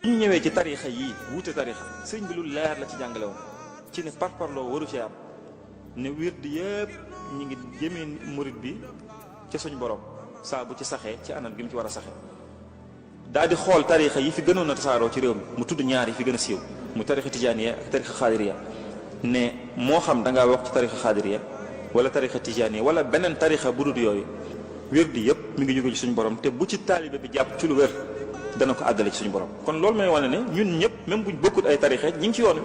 ñu ñëwee ci tariixa yii wuute tariixa sëriñ bi lu leer la ci jàngale woon ci ne parparloo waru ci am ne wird yëpp ñu ngi jëmee murit bi ca suñ borom saa bu ci saxee ci anam gi mu ci war a saxee daal di xool tariixa yi fi gënoon a tasaaroo ci réew mi mu tudd ñaar yi fi gën a siiw mu tariixa tijaaniya ak tariixa xaadiriya ne moo xam da ngaa wax ci tariixa xaadiriya wala tariixa tijaaniya wala beneen tariixa bu dul yooyu wird yëpp mi ngi jóge ci suñu borom te bu ci taalibe bi jàpp ci lu wér dana ko àggale ci suñu borom. kon loolu may wane ne ñun ñëpp même buñ bokkut ay tariixa ñi ngi ci yoon wi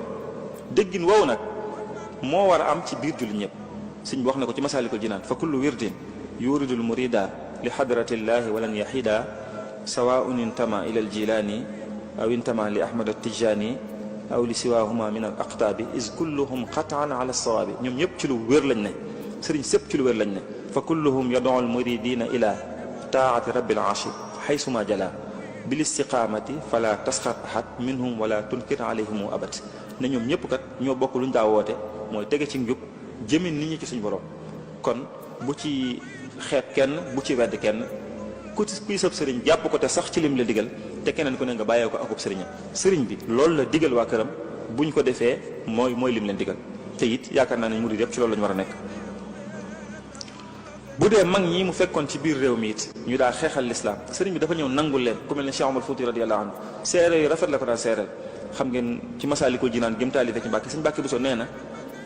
déggin woowu nag moo war a am ci biir jullit ñëpp sëñ bi wax na ko ci masaalikul jinaan fa kullu wirdin yuridul murida li xadratillaahi walan yaxida sawaun intama ila al jilaani aw intama li ahmad attijaani aw li siwaahuma min al aqtaabi is kulluhum qataan ala sawaabi ñoom ñëpp ci lu wér lañ ne sëriñ sëpp ci lu wér lañ ne fa kulluhum yad'u al muridina ila taati rabbil arshi xaysuma jala bil istiqaamati fala tasxar ahad minhum wala tunkir alayhimu abad ne ñoom ñëpp kat ñoo bokk luñ daa woote mooy tege ci njub jëmin nit ñi ci suñu borom kon bu ci xeeb kenn bu ci wedd kenn kuy sab sëriñ jàpp ko te sax ci lim la digal te keneen ku ne nga bàyyee ko akub sëriñam sëriñ bi loolu la digal waa këram buñ ko defee mooy lim leen digal te it yaakaar naa ne murid yëpp ci loolu la ñu war a nekk. bu dee mag ñi mu fekkoon ci biir réew mi it ñu daa xeexal lislaam sëriñ bi dafa ñëw nangul leen ku mel ne Cheikh Omar Fouti radiyallahu anhu seere yu rafet la ko daan seereel xam ngeen ci Masaalikul Jinaan gëm taalifee ci Mbàkke sëñ Mbàkke Buso nee na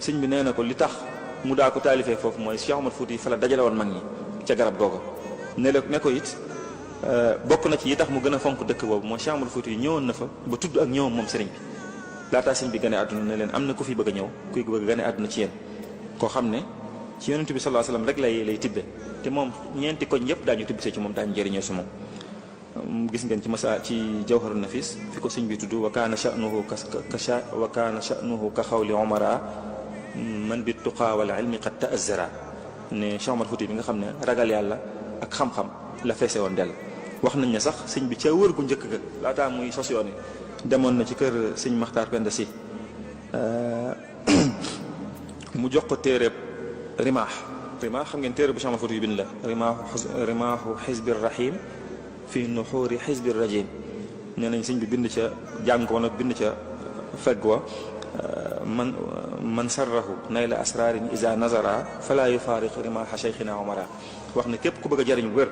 sëñ bi nee na ko li tax mu daa ko taalifee foofu mooy Cheikh Omar Fouti fa la dajale woon mag ñi ca garab googu ne ko it bokk na ci yi tax mu gën a fonk dëkk boobu mooy Cheikh Omar Fouti ñëwoon na fa ba tudd ak ñëwam moom sëriñ bi laataa sëñ bi gane àdduna ne leen am na ku fi bëgg a ñëw kuy bëgg a gane àdduna ci yéen koo xam ne ci yonent bi sallallahu alayhi wasallam rek lay tibbe te moom ñeenti koñ yëpp daañu tibbisee ci moom daañu jëriñoo si moom gis ngeen ci masa ci jawharun nafis fi ko sëñ bi tudd wa kaana sha'nuhu ka xawli omara man bi tuqaa wal ilmi qad ta'azzara ne Cheikh Omar Fouti bi nga xam ne ragal yàlla ak xam-xam la feese woon dell wax nañ ne sax sëñ bi ca wër gu njëkk ga laataa muy sos yoon yi demoon na ci kër sëñ Maxtaar Penda Si mu jox ko téeréb rimaax xam ngeen téere bu Cheikh Omar Fouti yu bind la rimaaxu xisbir rahim fi nuxuuri xisbir rajim nee nañ sëñ bi bind ca jàng ko nag bind ca fegg wa man sarrahu nayla asrarin isa nazara fala yufaariq rimaaxa cheikhina omara wax ne képp ku bëgg a jariñ wér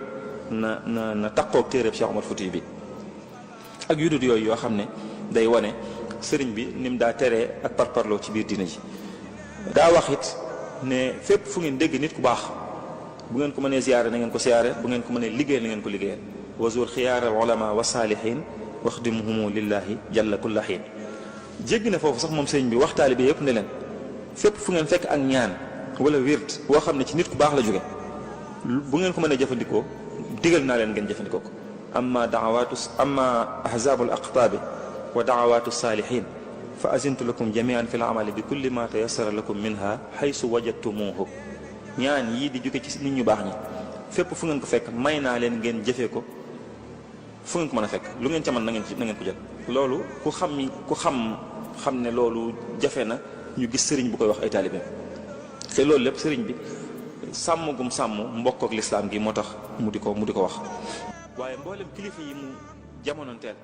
na taqoog téeréb Cheikh Omar Fouti bi ak yudut yooyu yoo xam ne day wane sëriñ bi ni mu daa teree ak parparloo ci biir diina ji daa wax it ne fépp fu ngeen dégg nit ku baax bu ngeen ko mënee ziyaare na ngeen ko ziyaare bu ngeen ko mënee liggéeyal na ngeen ko liggéeyal wazur xiyaar al ulama wa saalihin waxdimuhumu lillahi jalla kulla xiin jéggi na foofu sax moom sëriñ bi wax taalibe yëpp ne leen fépp fu ngeen fekk ak ñaan wala wird boo xam ne ci nit ku baax la jóge bu ngeen ko mënee jëfandikoo digal naa leen ngeen jëfandikoo ko amma ahzabul aqtaabi wa da'awaatu saalihin fa azintu lakum jamian fi l amali bi kulli ma tayassara lakum minha haysu wajadtumuhu ñaan yii di jóge ci nit ñu baax ñi fépp fu ngeen ko fekk may naa leen ngeen jëfee ko fu ngeen ko mën a fekk lu ngeen ca mën na ngeen ko jël loolu ku xam ne loolu jafe na ñu gis sëriñ bu koy wax ay taalibeem te loolu lépp sëriñ bi sàmm gum sàmm mbokk ak lislaam gi moo tax mu di ko wax waaye mboolem kilifa yi mu jamonoonteel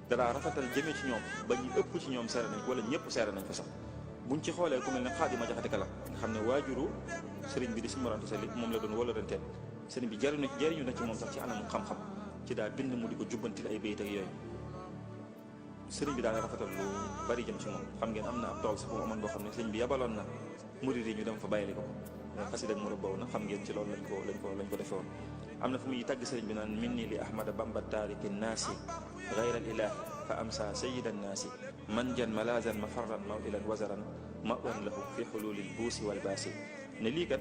dara rafetal jëmee ci ñoom ba ñu ëpp ci ñoom seere nañ ko wala ñëpp seere nañ ko sax buñ ci xoolee ku mel ne Xaadima Jaxate Kala nga xam ne waajuru sëriñ bi di Sëriñ Mor Anta Sali moom la doon wala renteel sëriñ bi jariñu na ci moom sax ci anamu xam-xam ci daa bind mu di ko jubbantil ay bayit ak yooyu sëriñ bi daana rafetal lu bari jëm ci moom xam ngeen am na ab tool sax bu amoon boo xam ne sëriñ bi yabaloon na murid yi ñu dem fa bàyyili ko xasida ak mu boobu na xam ngeen ci loolu lañ ko defee woon am na fu muy tàgg sëriñ bi naan minni li ahmada bamba taariki naasi gayra al ilahi fa amsa sayida annaasi man jan malazan mafarran mawilan wazaran mawan lahu fi xululil buusi wal baasi ne lii kat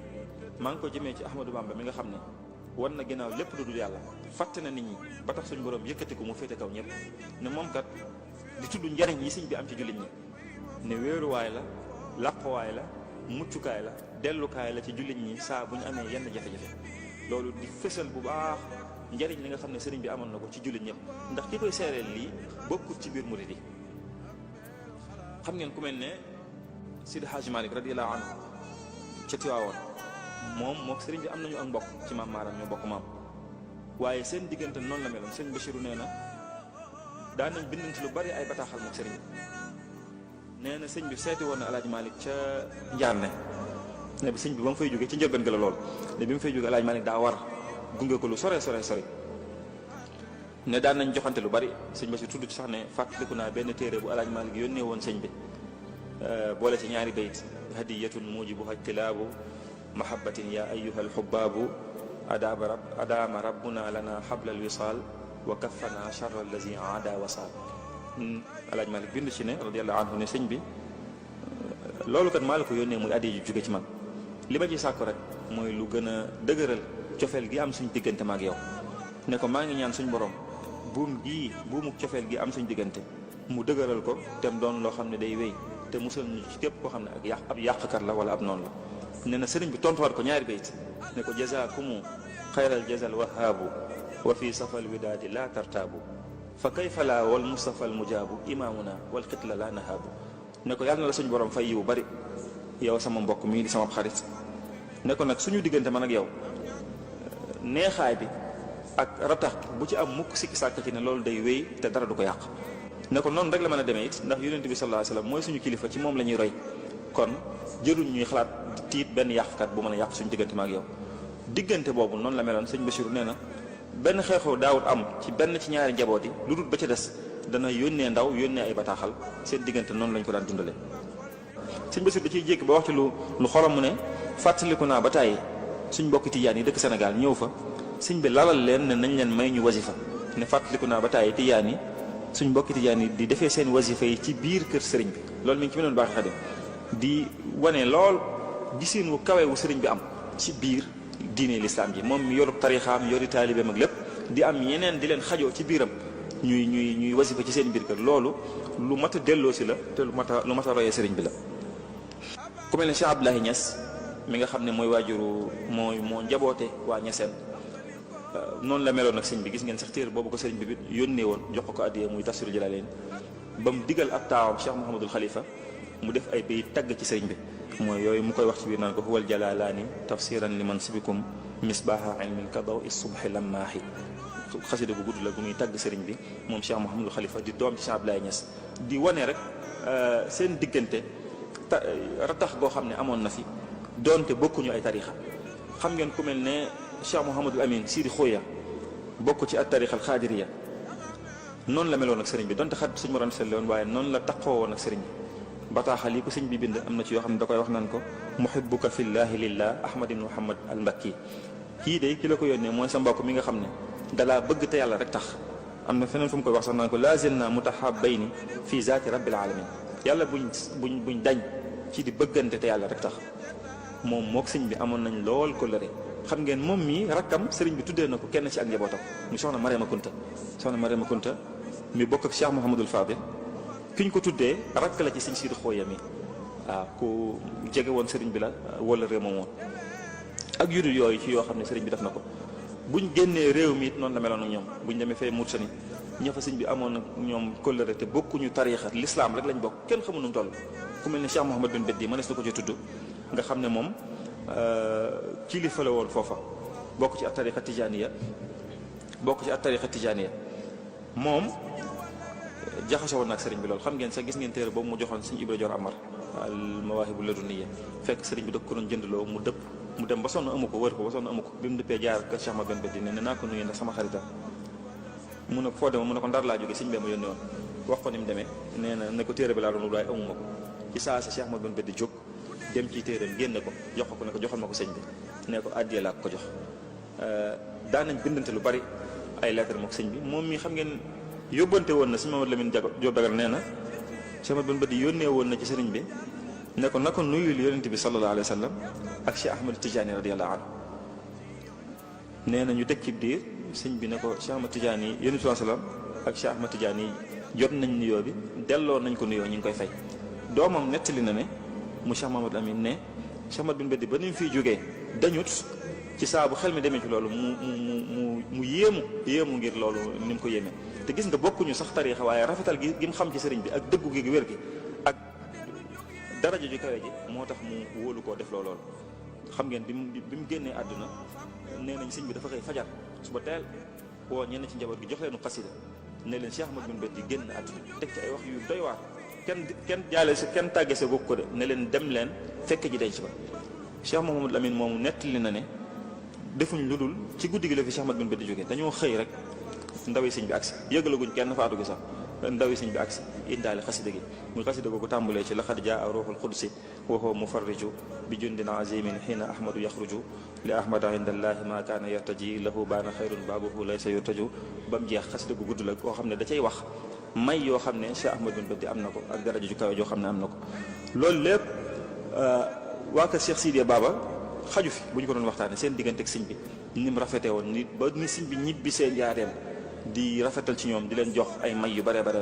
maa ngi ko jëmee ci ahmadou bamba mi nga xam ne wan na ginnaaw lépp lu dul yàlla fàtte na nit ñi ba tax suñu borom yëkkati ko mu féete kaw ñëpp ne moom kat di tudd njariñ yi sëñ bi am ci jullit ñi ne wéeruwaay la làquwaay la muccukaay la dellukaay la ci jullit ñi saa bu ñu amee yenn jafe-jafe loolu di fësal bu baax njariñ li nga xam ne sëriñ bi amoon na ko ci jullit ñëpp ndax ki koy seereel lii bokkut ci biir murid yi xam ngeen ku mel ne Sidi Hadj Malick radiyallahu anhu ca Tiwaawoon moom mook sëriñ bi am nañu ak mbokk ci maam maaram ñoo bokk maam waaye seen diggante noonu la meloon sëriñ Bachiru nee na daan nañ bindante lu bari ay bataaxal mook sëriñ bi. nee na sëñ bi seeti woon na Alaaji Malick ca Njaarne ne bi sëñ bi ba mu fay jógee ci njëlbeen ga la lool ne bi mu fay jógee Alaaji Malick daa war gunge ko lu sore ne daan nañ joxante lu bari sëñ ba si tudd ci sax ne fàttaliku naa benn téere bu Alaaji Malick yónnee woon sëñ bi boole ci ñaari bayt hadiyatun mujibuha tilaabu mahabbatin ya ayyuha alxubaabu adaama rabbuna lana xabla alwisaal wa kaffana charra allazi aada wasaal. Alaaji Malick bind ci ne radiyallahu anhu ne sëñ bi loolu kat maa la ko yónnee muy addi ju jóge ci man li ma ci sàkku rek mooy lu gën a dëgëral cofeel gi am suñ diggante ma ak yow ne ko maa ngi ñaan suñ borom buumu cofeel gi am suñ diggante mu dëgëral ko te mu doon loo xam ne day wéy te musal ñu ci képp koo xam ne ab yàqkat la wala ab noonu la. nee na sëriñ bi tontuwaat ko ñaari bayt ne ko jazaakumu xayral jazal wahaabu wa fi safal widaadi la tartaabu fa kayfa laa wal mustafa al mujaabu imaamuna wal xitla la nahaabu ne ko yàlla na la suñu borom fay yiwu bari yow sama mbokk mii di sama xarit ne ko nag suñu diggante man ak yow neexaay bi ak ratax bu ci am mukk sikki sàkk ci ne loolu day wéy te dara du ko yàq. ne ko noonu rek la mën a demee it ndax yonent bi sallallahu alayhi wasallam mooy suñu kilifa ci moom la ñuy roy kon jëruñ ñuy xalaat tiit benn yàqkat bu mën a yàq suñu diggante ma ak yow. diggante boobu noonu la meloon sëñ Bachir nee na benn xeexoo daawut am ci benn ci ñaari njaboot yi lu dul ba ca des dana yónnee ndaw yónnee ay bataaxal seen diggante noonu lañ ko daan dundale. sëñ Bachir da ciy jékki ba wax ci lu xolam mu ne fàttaliku naa ba tàyyi suñ mbokki tijaan yi dëkk Sénégal ñëw fa sëñ bi lalal leen ne nañ leen may ñu wasifa ne fàttaliku naa ba tàyyi tijaan yi suñ mbokki tijaan yi di defee seen wasifa yi ci biir kër sëriñ bi loolu mi ngi ci mënoon baax xadim di wane lool gisin wu kawe wu sëriñ bi am ci biir diine lislaam ji moom mi yorub tarixaam yori taalibeem ak lépp di am yeneen di leen xajoo ci biiram ñuy wasifa ci seen biir kër loolu lu mat a delloo si la te lu mat a royee sëriñ bi la. ku mel ne Cheikh Abdoulaye Niass mi nga xam ne mooy waajuru moo njaboote waa Niassène noonu la meloon ak sëñ bi gis ngeen sax téere boobu ko sëriñ bi yónnee woon jox ko addiya muy Tafsirul Jalalayn ba mu digal ab taawam Cheikh Mouhamadul Khalifa mu def ay bayit tagg ci sëriñ bi mooy yooyu mu koy wax ci biir naan ko huwal jalalaani tafsiran li mansibikum misbaaha ilmin ka daw is subhi lammaahi xasida bu gudd la bu muy tagg sëriñ bi moom Cheikh Mouhamadul Khalifa di doom ci Cheikh Abdoulaye Niass di wane rek seen diggante ratax goo xam ne amoon na fi doonte bokkuñu ay tarixa xam ngeen ku mel ne Cheikh Mouhamadul Amin Sidi Khoya bokk ci at tarixa al xaadiriya noonu la meloon ak sëriñ bi donte xat suñu morom seetlu woon waaye noonu la taqoo woon ak sëriñ bi bataaxal yi ko sëñ bi bind am na ci yoo xam ne da koy wax naan ko muhibbuka fillahi lillah ahmadin muhammad al mbakki kii de ki la ko yónnee mooy sa mbokk mi nga xam ne dalaa bëgg te yàlla rek tax am na feneen fu mu koy wax sax naan ko lazilna mutahabbayni fi zaati rabbil alamin yàlla buñ dañ ci di bëggante te yàlla rek tax moom mook sëñ bi amoon nañ lool ko lëre xam ngeen moom mii rakkam sëriñ bi tuddee na ko kenn ci ak njabootam mu soxna Mariama Kunta mi bokk ak Cheikh Mouhamadul Fadil ki ñu ko tuddee rakk la ci sëñ Sidi Khoya mi waaw ku jege woon sëriñ bi la wala réew moom woon ak yudul yooyu ci yoo xam ne sëriñ bi def na ko buñ génnee réew mi it noonu la meloon ak ñoom buñ demee fee Mauritanie ña fa sëñ bi amoon ak ñoom kóllëre te bokkuñu tariixa l'islam rek lañ bokk kenn xamu nu mu toll ku mel ne Cheikh Mouhamad bin Beddi mënees na ko ci tudd nga xam ne moom kilifa la woon foofa bokk ci at tariixa tijaaniya moom jaxasoo woon na ak sëriñ bi loolu xam ngeen sax gis ngeen téere boobu mu joxoon sëñ Ibra Joor Amar al mawaahibu ladunniya fekk sëriñ bi da ko doon jëndloo mu dëpp mu dem ba sonn amu ko wër ko ba sonn amu ko bi mu dëppee jaar kër Cheikh Mouhamad bin Beddi ne naa ko nuyu ndax sama xarita mu ne ko foo demoon mu ne ko Ndar laa jóge sëñ bee ma yónni woon wax ko ni mu demee nee na ne ko téere bi laa doon waaye amuma ko ci saa si Cheikh Mouhamad bin Beddi jóg dem ci téereem génne ko jox ko ne ko joxal ma ko sëñ bi ne ko addiya laa ko jox daan nañ bindante lu bari ay lettre mook sëñ bi moom mi xam ngeen yóbbante woon na sëñ Mamadou Lamine Diop Dagana nee na Cheikh Mouhamad bin Beddi yónnee woon na ci sëriñ bi ne ko na ko nuyul yonent bi sallallahu alayhi wa sallam ak Cheikh Ahmad Tidiane radiyallahu anhu nee na ñu teg ci diir sëñ bi ne ko Cheikh Ahmad Tidiane yi yonent bi sallam ak Cheikh Ahmad Tidiane yi jot nañ nuyoo bi delloo nañ ko nuyoo ñu ngi koy fay doomam nettali na ne mu Cheikh Mamadou Amine ne Cheikh Ahmad bin Beddi ba ni mu fiy jógee dañut ci saa bu xel mi demee ci loolu mu yéemu ngir loolu ni mu ko yéemee te gis nga bokkuñu sax tariixa waaye rafetal gi mu xam ci sëriñ bi ak dëggu gi wér gi ak daraja ju kawe ji moo tax mu wóolu koo def loolu xam ngeen bi mu génnee àdduna nee nañ sëñ bi dafa xëy fajar suba teel woo ñenn ci njaboot gi jox leenu xasida ne leen Cheikh Ahmad bin Badi génn àdduna teg ci ay wax yu doy waar kenn jaale si kenn tàgge sa bokk ko de ne leen dem leen fekk ji denc ba. Cheikh Mouhamadou Lamine moomu nettali na ne defuñ lu dul ci guddi gi la fi Cheikh Ahmad bin Badi jógee dañoo xëy rek ndawi sëñ bi agsi yëgalaguñ kenn faatu gi sax ndawi sëñ bi agsi indaale xasida gi muy xasida googu tàmbalee ci laqad jaa ruuxul qudsi wa huwa mufarriju bi jundin azimin xiina ahmadu yaxruju li ahmada inda allahi ma kaana yartaji lahu baana xayrun baabuhu laysa yurtaju ba mu jeex xasida gu gudd la koo xam ne da cay wax may yoo xam ne Cheikh Ahmad bin Badi am na ko ak daraja ju kawe joo xam ne am na ko. loolu lépp waa kër Cheikh Sidiya Baba xaju fi bu ñu ko doon waxtaanee seen diggante ak sëñ bi ni mu rafetee woon ni ba ni sëñ bi ñibbi seen njaareem di rafetal ci ñoom di leen jox ay may yu bare bare